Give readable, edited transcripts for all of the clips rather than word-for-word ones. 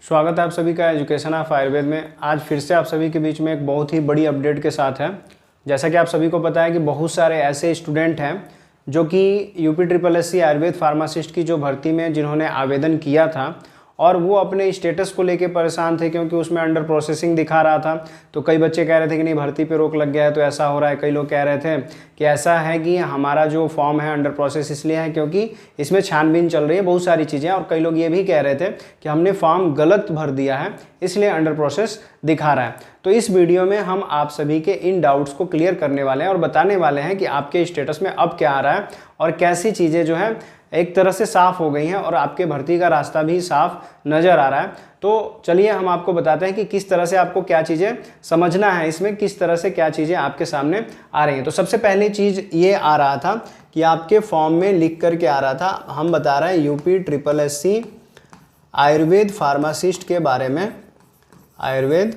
स्वागत है आप सभी का एजुकेशन ऑफ आयुर्वेद में। आज फिर से आप सभी के बीच में एक बहुत ही बड़ी अपडेट के साथ है। जैसा कि आप सभी को पता है कि बहुत सारे ऐसे स्टूडेंट हैं जो कि UPSSC आयुर्वेद फार्मासिस्ट की जो भर्ती में जिन्होंने आवेदन किया था और वो अपने स्टेटस को लेके परेशान थे क्योंकि उसमें अंडर प्रोसेसिंग दिखा रहा था। तो कई बच्चे कह रहे थे कि नहीं भर्ती पे रोक लग गया है तो ऐसा हो रहा है। कई लोग कह रहे थे कि ऐसा है कि हमारा जो फॉर्म है अंडर प्रोसेस इसलिए है क्योंकि इसमें छानबीन चल रही है बहुत सारी चीज़ें। और कई लोग ये भी कह रहे थे कि हमने फॉर्म गलत भर दिया है इसलिए अंडर प्रोसेस दिखा रहा है। तो इस वीडियो में हम आप सभी के इन डाउट्स को क्लियर करने वाले हैं और बताने वाले हैं कि आपके स्टेटस में अब क्या आ रहा है और कैसी चीज़ें जो है एक तरह से साफ हो गई हैं और आपके भर्ती का रास्ता भी साफ नज़र आ रहा है। तो चलिए हम आपको बताते हैं कि किस तरह से आपको क्या चीज़ें समझना है, इसमें किस तरह से क्या चीज़ें आपके सामने आ रही हैं। तो सबसे पहली चीज़ ये आ रहा था कि आपके फॉर्म में लिख करके आ रहा था, हम बता रहे हैं UPSSC आयुर्वेद फार्मासिस्ट के बारे में। आयुर्वेद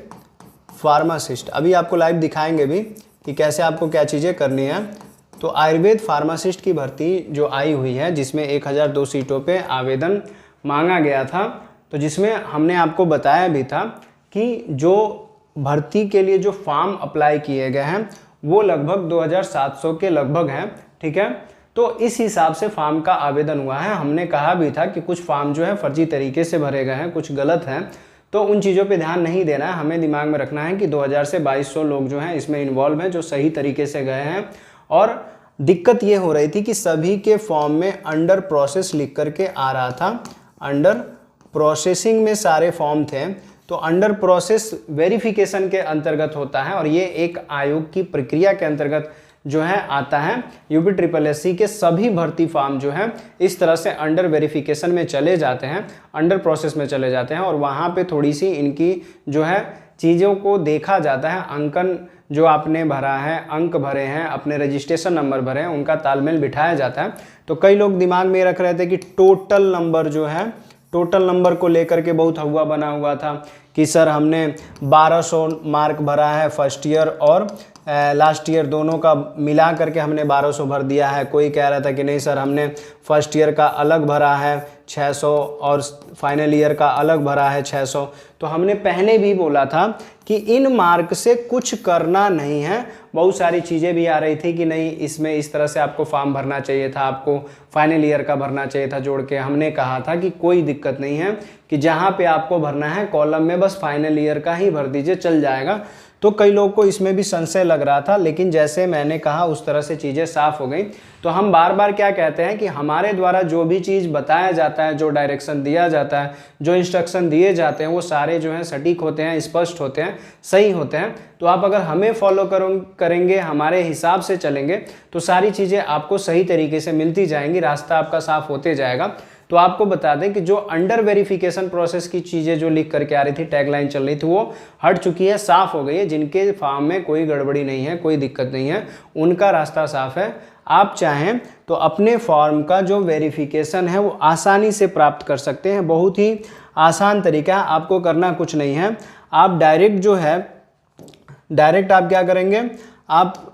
फार्मासिस्ट अभी आपको लाइव दिखाएंगे भी कि कैसे आपको क्या चीज़ें करनी है। तो आयुर्वेद फार्मासिस्ट की भर्ती जो आई हुई है जिसमें 1002 सीटों पे आवेदन मांगा गया था, तो जिसमें हमने आपको बताया भी था कि जो भर्ती के लिए जो फॉर्म अप्लाई किए गए हैं वो लगभग 2700 के लगभग हैं, ठीक है। तो इस हिसाब से फॉर्म का आवेदन हुआ है। हमने कहा भी था कि कुछ फॉर्म जो है फर्जी तरीके से भरे गए हैं, कुछ गलत हैं, तो उन चीज़ों पे ध्यान नहीं देना है। हमें दिमाग में रखना है कि 2000 से 2200 लोग जो हैं इसमें इन्वॉल्व हैं जो सही तरीके से गए हैं। और दिक्कत ये हो रही थी कि सभी के फॉर्म में अंडर प्रोसेस लिख करके आ रहा था। अंडर प्रोसेसिंग में सारे फॉर्म थे, तो अंडर प्रोसेस वेरिफिकेशन के अंतर्गत होता है और ये एक आयोग की प्रक्रिया के अंतर्गत जो है आता है। UPSSC के सभी भर्ती फॉर्म जो है इस तरह से अंडर वेरिफिकेशन में चले जाते हैं, अंडर प्रोसेस में चले जाते हैं और वहाँ पे थोड़ी सी इनकी जो है चीज़ों को देखा जाता है। अंकन जो आपने भरा है, अंक भरे हैं, अपने रजिस्ट्रेशन नंबर भरे हैं, उनका तालमेल बिठाया जाता है। तो कई लोग दिमाग में रख रहे थे कि टोटल नंबर जो है, टोटल नंबर को लेकर के बहुत हवा बना हुआ था कि सर हमने 1200 मार्क भरा है फर्स्ट ईयर और लास्ट ईयर दोनों का मिला करके हमने 1200 भर दिया है। कोई कह रहा था कि नहीं सर हमने फर्स्ट ईयर का अलग भरा है 600 और फाइनल ईयर का अलग भरा है 600। तो हमने पहले भी बोला था कि इन मार्क से कुछ करना नहीं है। बहुत सारी चीज़ें भी आ रही थी कि नहीं इसमें इस तरह से आपको फॉर्म भरना चाहिए था, आपको फाइनल ईयर का भरना चाहिए था जोड़ के। हमने कहा था कि कोई दिक्कत नहीं है कि जहाँ पे आपको भरना है कॉलम में बस फाइनल ईयर का ही भर दीजिए, चल जाएगा। तो कई लोगों को इसमें भी संशय लग रहा था, लेकिन जैसे मैंने कहा उस तरह से चीज़ें साफ हो गई। तो हम बार बार क्या कहते हैं कि हमारे द्वारा जो भी चीज़ बताया जाता है, जो डायरेक्शन दिया जाता है, जो इंस्ट्रक्शन दिए जाते हैं वो सारे जो हैं सटीक होते हैं, स्पष्ट होते हैं, सही होते हैं। तो आप अगर हमें फॉलो करेंगे, हमारे हिसाब से चलेंगे तो सारी चीज़ें आपको सही तरीके से मिलती जाएंगी, रास्ता आपका साफ होते जाएगा। तो आपको बता दें कि जो अंडर वेरिफिकेशन प्रोसेस की चीज़ें जो लिख करके आ रही थी, टैगलाइन चल रही थी, वो हट चुकी है, साफ हो गई है। जिनके फॉर्म में कोई गड़बड़ी नहीं है, कोई दिक्कत नहीं है, उनका रास्ता साफ है। आप चाहें तो अपने फॉर्म का जो वेरिफिकेशन है वो आसानी से प्राप्त कर सकते हैं। बहुत ही आसान तरीका है, आपको करना कुछ नहीं है। आप डायरेक्ट जो है आप क्या करेंगे, आप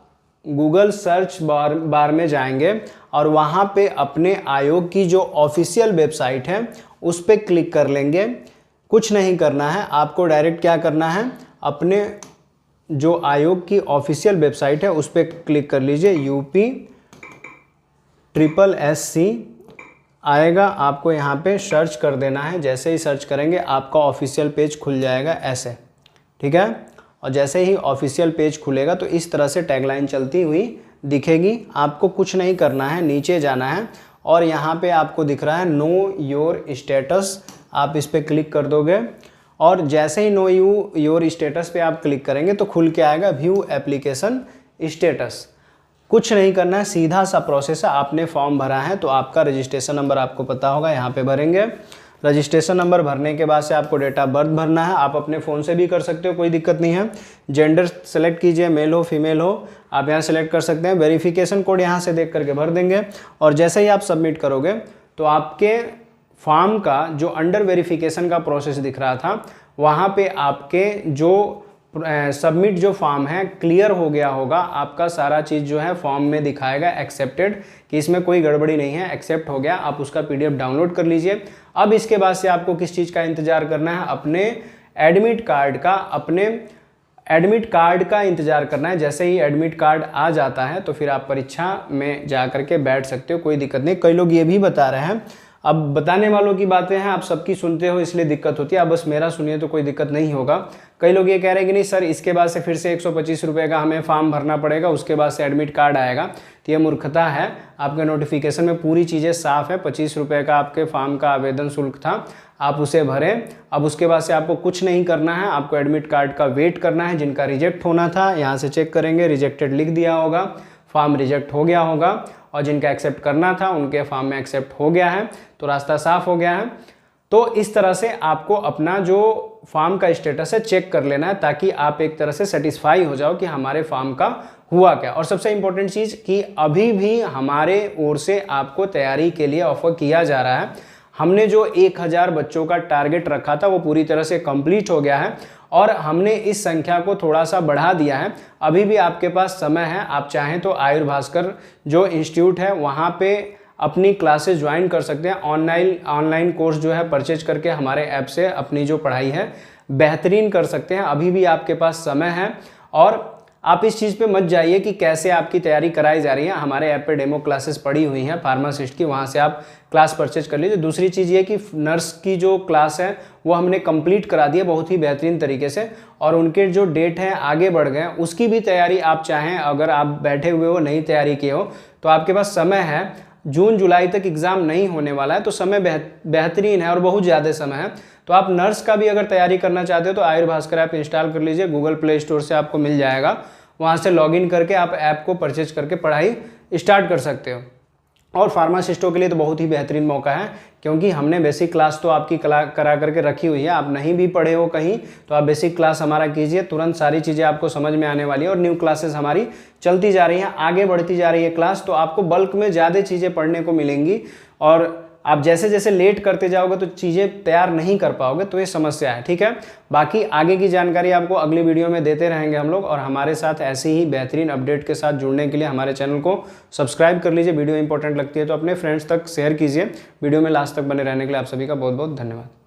गूगल सर्च बार में जाएंगे और वहाँ पे अपने आयोग की जो ऑफिशियल वेबसाइट है उस पर क्लिक कर लेंगे। कुछ नहीं करना है, आपको डायरेक्ट क्या करना है, अपने जो आयोग की ऑफिशियल वेबसाइट है उस पर क्लिक कर लीजिए। UPSSC आएगा, आपको यहाँ पे सर्च कर देना है। जैसे ही सर्च करेंगे आपका ऑफिशियल पेज खुल जाएगा ऐसे, ठीक है। और जैसे ही ऑफिशियल पेज खुलेगा तो इस तरह से टैगलाइन चलती हुई दिखेगी। आपको कुछ नहीं करना है, नीचे जाना है और यहाँ पे आपको दिख रहा है नो योर स्टेटस, आप इस पर क्लिक कर दोगे और जैसे ही नो योर स्टेटस पे आप क्लिक करेंगे तो खुल के आएगा व्यू एप्लीकेशन स्टेटस। कुछ नहीं करना है, सीधा सा प्रोसेस है। आपने फॉर्म भरा है तो आपका रजिस्ट्रेशन नंबर आपको पता होगा, यहाँ पे भरेंगे। रजिस्ट्रेशन नंबर भरने के बाद से आपको डेट ऑफ बर्थ भरना है। आप अपने फ़ोन से भी कर सकते हो, कोई दिक्कत नहीं है। जेंडर सेलेक्ट कीजिए, मेल हो फीमेल हो, आप यहाँ सेलेक्ट कर सकते हैं। वेरिफिकेशन कोड यहाँ से देख करके भर देंगे और जैसे ही आप सबमिट करोगे तो आपके फॉर्म का जो अंडर वेरिफिकेशन का प्रोसेस दिख रहा था वहाँ पे आपके जो सबमिट जो फॉर्म है क्लियर हो गया होगा, आपका सारा चीज़ जो है फॉर्म में दिखाएगा एक्सेप्टेड, कि इसमें कोई गड़बड़ी नहीं है, एक्सेप्ट हो गया। आप उसका पीडीएफ डाउनलोड कर लीजिए। अब इसके बाद से आपको किस चीज़ का इंतजार करना है, अपने एडमिट कार्ड का इंतजार करना है। जैसे ही एडमिट कार्ड आ जाता है तो फिर आप परीक्षा में जा करके बैठ सकते हो, कोई दिक्कत नहीं। कई लोग ये भी बता रहे हैं, अब बताने वालों की बातें हैं, आप सबकी सुनते हो इसलिए दिक्कत होती है, अब बस मेरा सुनिए तो कोई दिक्कत नहीं होगा। कई लोग ये कह रहे हैं कि नहीं सर इसके बाद से फिर से 125 रुपये का हमें फॉर्म भरना पड़ेगा, उसके बाद से एडमिट कार्ड आएगा, तो ये मूर्खता है। आपके नोटिफिकेशन में पूरी चीज़ें साफ़ है। 25 रुपये का आपके फॉर्म का आवेदन शुल्क था, आप उसे भरें। अब उसके बाद से आपको कुछ नहीं करना है, आपको एडमिट कार्ड का वेट करना है। जिनका रिजेक्ट होना था यहाँ से चेक करेंगे, रिजेक्टेड लिख दिया होगा, फॉर्म रिजेक्ट हो गया होगा, और जिनका एक्सेप्ट करना था उनके फॉर्म में एक्सेप्ट हो गया है, तो रास्ता साफ हो गया है। तो इस तरह से आपको अपना जो फॉर्म का स्टेटस है चेक कर लेना है, ताकि आप एक तरह से सेटिस्फाई हो जाओ कि हमारे फॉर्म का हुआ क्या। और सबसे इंपॉर्टेंट चीज़ कि अभी भी हमारे ओर से आपको तैयारी के लिए ऑफर किया जा रहा है। हमने जो 1000 बच्चों का टारगेट रखा था वो पूरी तरह से कंप्लीट हो गया है, और हमने इस संख्या को थोड़ा सा बढ़ा दिया है। अभी भी आपके पास समय है, आप चाहें तो आयुर्भास्कर जो इंस्टीट्यूट है वहाँ पे अपनी क्लासेस ज्वाइन कर सकते हैं। ऑनलाइन कोर्स जो है परचेज करके हमारे ऐप से अपनी जो पढ़ाई है बेहतरीन कर सकते हैं। अभी भी आपके पास समय है, और आप इस चीज़ पे मत जाइए कि कैसे आपकी तैयारी कराई जा रही है। हमारे ऐप पे डेमो क्लासेस पड़ी हुई हैं फार्मासिस्ट की, वहाँ से आप क्लास परचेज कर लीजिए। दूसरी चीज़ ये कि नर्स की जो क्लास है वो हमने कंप्लीट करा दी है बहुत ही बेहतरीन तरीके से, और उनके जो डेट हैं आगे बढ़ गए हैं। उसकी भी तैयारी आप चाहें, अगर आप बैठे हुए हो नहीं तैयारी किए हो तो आपके पास समय है। जून जुलाई तक एग्ज़ाम नहीं होने वाला है, तो समय बेहतरीन है और बहुत ज़्यादा समय है। तो आप नर्स का भी अगर तैयारी करना चाहते हो तो आयुर्भास्कर ऐप इंस्टॉल कर लीजिए, गूगल प्ले स्टोर से आपको मिल जाएगा। वहाँ से लॉगिन करके आप ऐप को परचेज करके पढ़ाई स्टार्ट कर सकते हो। और फार्मासिस्टों के लिए तो बहुत ही बेहतरीन मौका है, क्योंकि हमने बेसिक क्लास तो आपकी करा करके रखी हुई है। आप नहीं भी पढ़े हो कहीं तो आप बेसिक क्लास हमारा कीजिए, तुरंत सारी चीज़ें आपको समझ में आने वाली है। और न्यू क्लासेस हमारी चलती जा रही हैं, आगे बढ़ती जा रही है क्लास, तो आपको बल्क में ज़्यादा चीज़ें पढ़ने को मिलेंगी। और आप जैसे जैसे लेट करते जाओगे तो चीज़ें तैयार नहीं कर पाओगे, तो ये समस्या है। ठीक है, बाकी आगे की जानकारी आपको अगली वीडियो में देते रहेंगे हम लोग। और हमारे साथ ऐसे ही बेहतरीन अपडेट के साथ जुड़ने के लिए हमारे चैनल को सब्सक्राइब कर लीजिए। वीडियो इंपॉर्टेंट लगती है तो अपने फ्रेंड्स तक शेयर कीजिए। वीडियो में लास्ट तक बने रहने के लिए आप सभी का बहुत बहुत धन्यवाद।